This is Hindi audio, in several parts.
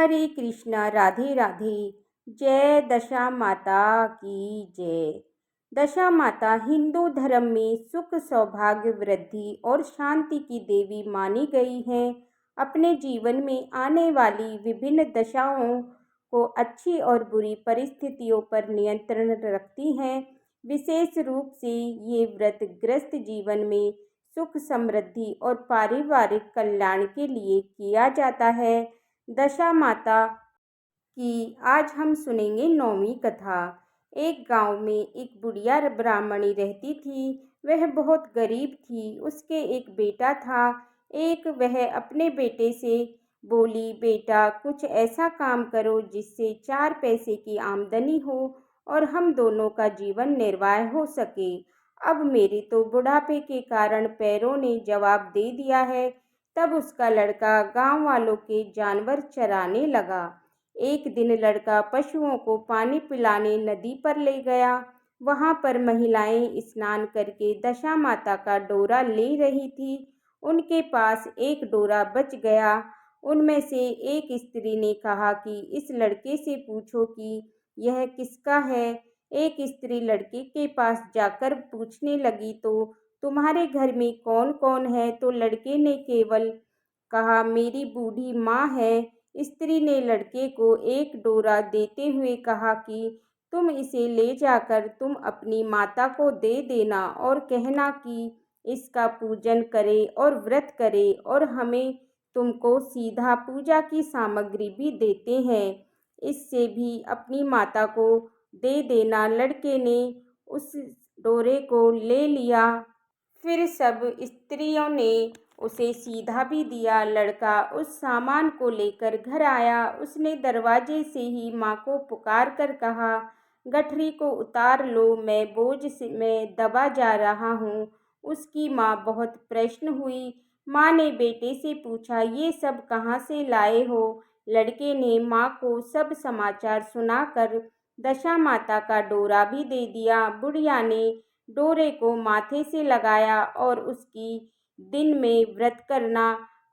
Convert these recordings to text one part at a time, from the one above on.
हरे कृष्णा, राधे राधे। जय दशा माता की जय। दशा माता हिंदू धर्म में सुख, सौभाग्य, वृद्धि और शांति की देवी मानी गई हैं। अपने जीवन में आने वाली विभिन्न दशाओं को अच्छी और बुरी परिस्थितियों पर नियंत्रण रखती हैं। विशेष रूप से ये व्रत ग्रस्त जीवन में सुख, समृद्धि और पारिवारिक कल्याण के लिए किया जाता है। दशा माता की आज हम सुनेंगे 9वीं कथा। एक गांव में एक बुढ़िया ब्राह्मणी रहती थी। वह बहुत गरीब थी। उसके एक बेटा था। वह अपने बेटे से बोली, बेटा कुछ ऐसा काम करो जिससे 4 पैसे की आमदनी हो और हम दोनों का जीवन निर्वाह हो सके। अब मेरे तो बुढ़ापे के कारण पैरों ने जवाब दे दिया है। तब उसका लड़का गांव वालों के जानवर चराने लगा। एक दिन लड़का पशुओं को पानी पिलाने नदी पर ले गया। वहां पर महिलाएं स्नान करके दशा माता का डोरा ले रही थी। उनके पास एक डोरा बच गया। उनमें से एक स्त्री ने कहा कि इस लड़के से पूछो कि यह किसका है। एक स्त्री लड़के के पास जाकर पूछने लगी, तो तुम्हारे घर में कौन कौन है। तो लड़के ने केवल कहा, मेरी बूढ़ी माँ है। स्त्री ने लड़के को एक डोरा देते हुए कहा कि तुम इसे ले जाकर तुम अपनी माता को दे देना और कहना कि इसका पूजन करे और व्रत करे और हमें तुमको सीधा पूजा की सामग्री भी देते हैं। इससे भी अपनी माता को दे देना। लड़के ने उस डोरे को ले लिया। फिर सब स्त्रियों ने उसे सीधा भी दिया। लड़का उस सामान को लेकर घर आया। उसने दरवाजे से ही माँ को पुकार कर कहा, गठरी को उतार लो, मैं बोझ में दबा जा रहा हूँ। उसकी माँ बहुत प्रसन्न हुई। माँ ने बेटे से पूछा, ये सब कहाँ से लाए हो। लड़के ने माँ को सब समाचार सुनाकर दशा माता का डोरा भी दे दिया। बुढ़िया ने डोरे को माथे से लगाया और उसकी दिन में व्रत करना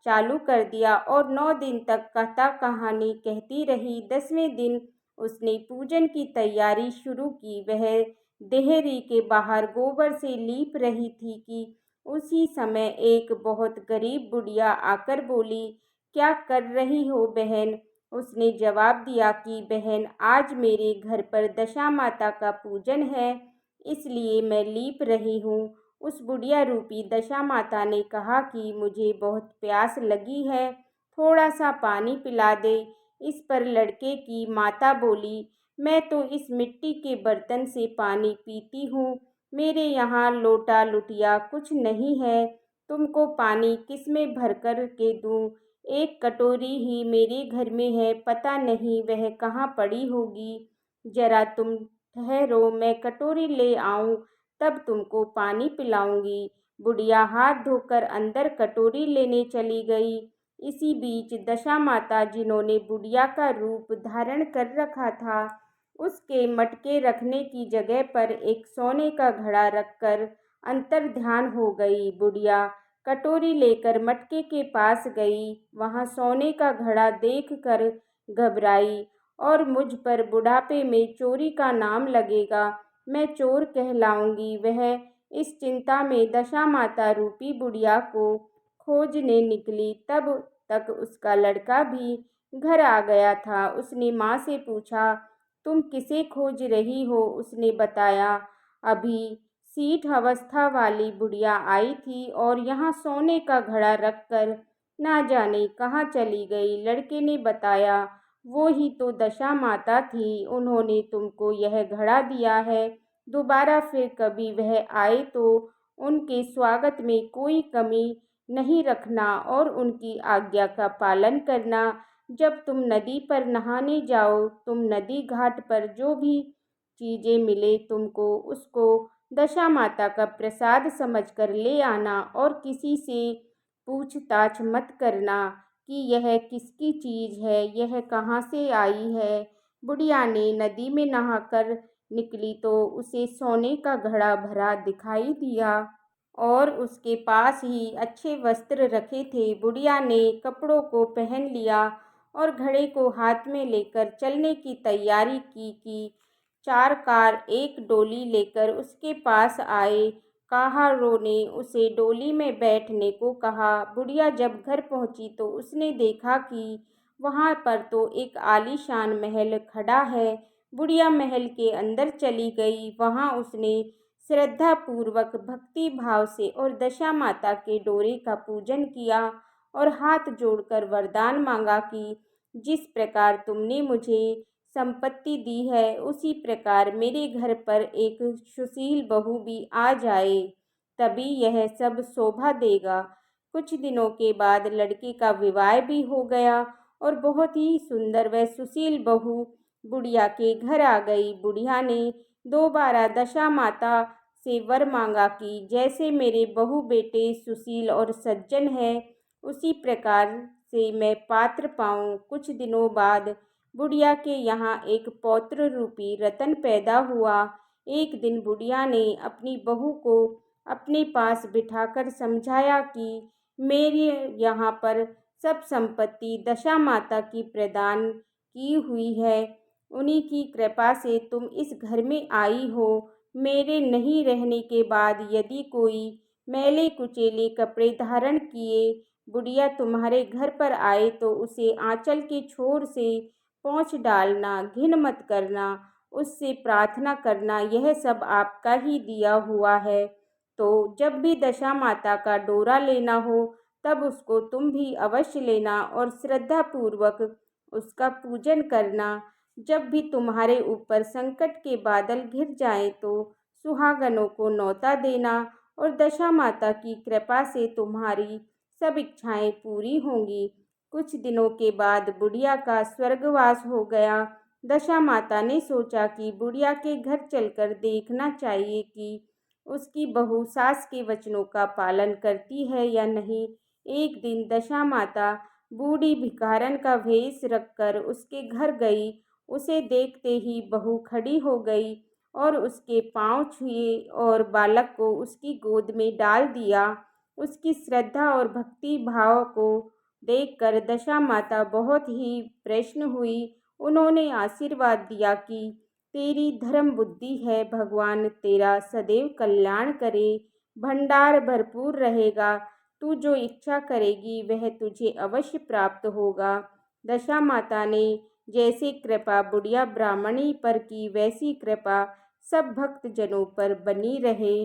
चालू कर दिया और 9 दिन तक कथा कहानी कहती रही। 10वें दिन उसने पूजन की तैयारी शुरू की। वह देहरी के बाहर गोबर से लीप रही थी कि उसी समय एक बहुत गरीब बुढ़िया आकर बोली, क्या कर रही हो बहन। उसने जवाब दिया कि बहन, आज मेरे घर पर दशा माता का पूजन है, इसलिए मैं लीप रही हूँ। उस बुढ़िया रूपी दशा माता ने कहा कि मुझे बहुत प्यास लगी है, थोड़ा सा पानी पिला दे। इस पर लड़के की माता बोली, मैं तो इस मिट्टी के बर्तन से पानी पीती हूँ। मेरे यहाँ लोटा लुटिया कुछ नहीं है। तुमको पानी किस में भर कर के दूँ। एक कटोरी ही मेरे घर में है, पता नहीं वह कहाँ पड़ी होगी। जरा तुम ठहरो, मैं कटोरी ले आऊं, तब तुमको पानी पिलाऊंगी। बुढ़िया हाथ धोकर अंदर कटोरी लेने चली गई। इसी बीच दशा माता, जिन्होंने बुढ़िया का रूप धारण कर रखा था, उसके मटके रखने की जगह पर एक सोने का घड़ा रखकर अंतर ध्यान हो गई। बुढ़िया कटोरी लेकर मटके के पास गई। वहां सोने का घड़ा देखकर घबराई और मुझ पर बुढ़ापे में चोरी का नाम लगेगा, मैं चोर कहलाऊंगी। वह इस चिंता में दशा माता रूपी बुढ़िया को खोजने निकली। तब तक उसका लड़का भी घर आ गया था। उसने माँ से पूछा, तुम किसे खोज रही हो। उसने बताया, अभी सीठ अवस्था वाली बुढ़िया आई थी और यहाँ सोने का घड़ा रखकर ना जाने कहाँ चली गई। लड़के ने बताया, वो ही तो दशा माता थी, उन्होंने तुमको यह घड़ा दिया है। दोबारा फिर कभी वह आए तो उनके स्वागत में कोई कमी नहीं रखना और उनकी आज्ञा का पालन करना। जब तुम नदी पर नहाने जाओ, तुम नदी घाट पर जो भी चीजें मिले तुमको उसको दशा माता का प्रसाद समझकर ले आना और किसी से पूछताछ मत करना कि यह किसकी चीज है, यह कहाँ से आई है। बुढ़िया ने नदी में नहाकर निकली तो उसे सोने का घड़ा भरा दिखाई दिया और उसके पास ही अच्छे वस्त्र रखे थे। बुढ़िया ने कपड़ों को पहन लिया और घड़े को हाथ में लेकर चलने की तैयारी की कि चारकार एक डोली लेकर उसके पास आए। काहारों ने उसे डोली में बैठने को कहा। बुढ़िया जब घर पहुंची तो उसने देखा कि वहां पर तो एक आलीशान महल खड़ा है। बुढ़िया महल के अंदर चली गई। वहां उसने श्रद्धापूर्वक भक्ति भाव से और दशा माता के डोरे का पूजन किया और हाथ जोड़कर वरदान मांगा कि जिस प्रकार तुमने मुझे संपत्ति दी है उसी प्रकार मेरे घर पर एक सुशील बहू भी आ जाए, तभी यह सब शोभा देगा। कुछ दिनों के बाद लड़के का विवाह भी हो गया और बहुत ही सुंदर व सुशील बहू बुढ़िया के घर आ गई। बुढ़िया ने दोबारा दशा माता से वर मांगा कि जैसे मेरे बहू बेटे सुशील और सज्जन है उसी प्रकार से मैं पात्र पाऊं। कुछ दिनों बाद बुढ़िया के यहाँ एक पौत्र रूपी रतन पैदा हुआ। एक दिन बुढ़िया ने अपनी बहू को अपने पास बिठाकर समझाया कि मेरे यहाँ पर सब संपत्ति दशा माता की प्रदान की हुई है। उन्हीं की कृपा से तुम इस घर में आई हो। मेरे नहीं रहने के बाद यदि कोई मैले कुचेले कपड़े धारण किए बुढ़िया तुम्हारे घर पर आए तो उसे आंचल के छोर से पोंछ डालना, घिन मत करना, उससे प्रार्थना करना, यह सब आपका ही दिया हुआ है। तो जब भी दशा माता का डोरा लेना हो तब उसको तुम भी अवश्य लेना और श्रद्धापूर्वक उसका पूजन करना। जब भी तुम्हारे ऊपर संकट के बादल घिर जाएं तो सुहागनों को न्योता देना और दशा माता की कृपा से तुम्हारी सब इच्छाएं पूरी होंगी। कुछ दिनों के बाद बुढ़िया का स्वर्गवास हो गया। दशा माता ने सोचा कि बुढ़िया के घर चलकर देखना चाहिए कि उसकी बहू सास के वचनों का पालन करती है या नहीं। एक दिन दशा माता बूढ़ी भिखारन का भेष रखकर उसके घर गई। उसे देखते ही बहू खड़ी हो गई और उसके पांव छुए और बालक को उसकी गोद में डाल दिया। उसकी श्रद्धा और भक्ति भाव को देखकर दशा माता बहुत ही प्रसन्न हुई। उन्होंने आशीर्वाद दिया कि तेरी धर्म बुद्धि है, भगवान तेरा सदैव कल्याण करे, भंडार भरपूर रहेगा, तू जो इच्छा करेगी वह तुझे अवश्य प्राप्त होगा। दशा माता ने जैसे कृपा बुढ़िया ब्राह्मणी पर की वैसी कृपा सब भक्त जनों पर बनी रहे।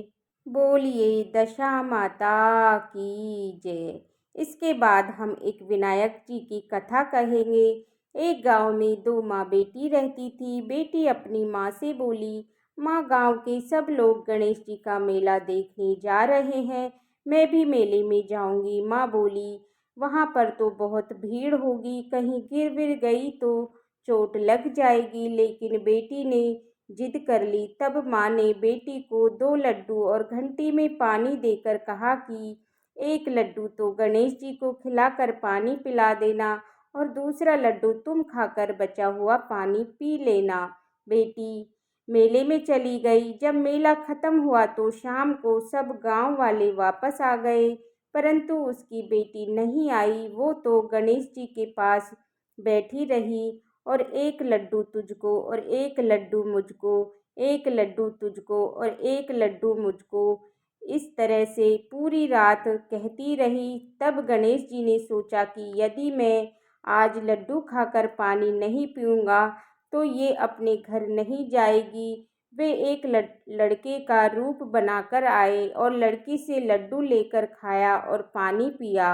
बोलिए दशा माता की जय। इसके बाद हम एक विनायक जी की कथा कहेंगे। एक गांव में दो माँ बेटी रहती थी। बेटी अपनी माँ से बोली, माँ गांव के सब लोग गणेश जी का मेला देखने जा रहे हैं, मैं भी मेले में जाऊंगी। माँ बोली, वहाँ पर तो बहुत भीड़ होगी, कहीं गिर विर गई तो चोट लग जाएगी। लेकिन बेटी ने जिद कर ली। तब माँ ने बेटी को 2 लड्डू और घंटी में पानी देकर कहा कि एक लड्डू तो गणेश जी को खिलाकर पानी पिला देना और दूसरा लड्डू तुम खाकर बचा हुआ पानी पी लेना। बेटी मेले में चली गई। जब मेला खत्म हुआ तो शाम को सब गांव वाले वापस आ गए, परंतु उसकी बेटी नहीं आई। वो तो गणेश जी के पास बैठी रही और एक लड्डू तुझको और एक लड्डू मुझको, एक लड्डू तुझको और एक लड्डू मुझको, इस तरह से पूरी रात कहती रही। तब गणेश जी ने सोचा कि यदि मैं आज लड्डू खाकर पानी नहीं पीऊँगा तो ये अपने घर नहीं जाएगी। वे एक लड़के का रूप बनाकर आए और लड़की से लड्डू लेकर खाया और पानी पिया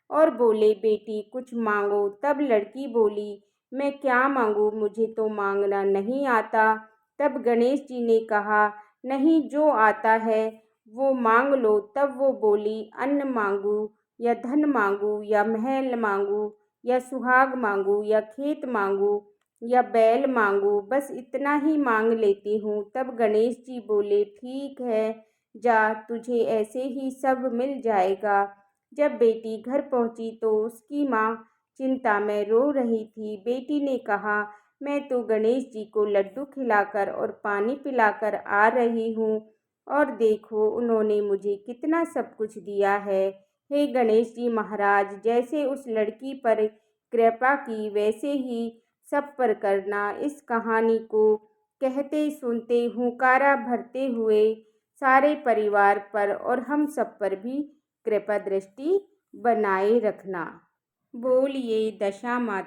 और बोले, बेटी कुछ मांगो। तब लड़की बोली, मैं क्या मांगूँ, मुझे तो मांगना नहीं आता। तब गणेश जी ने कहा, नहीं, जो आता है वो मांग लो। तब वो बोली, अन्न मांगू या धन मांगू या महल मांगू या सुहाग मांगू या खेत मांगू या बैल मांगू, बस इतना ही मांग लेती हूँ। तब गणेश जी बोले, ठीक है, जा, तुझे ऐसे ही सब मिल जाएगा। जब बेटी घर पहुंची तो उसकी माँ चिंता में रो रही थी। बेटी ने कहा, मैं तो गणेश जी को लड्डू खिलाकर और पानी पिलाकर आ रही हूँ और देखो उन्होंने मुझे कितना सब कुछ दिया है। हे गणेश जी महाराज, जैसे उस लड़की पर कृपा की वैसे ही सब पर करना। इस कहानी को कहते सुनते हुंकारा भरते हुए सारे परिवार पर और हम सब पर भी कृपा दृष्टि बनाए रखना। बोलिए दशा माता।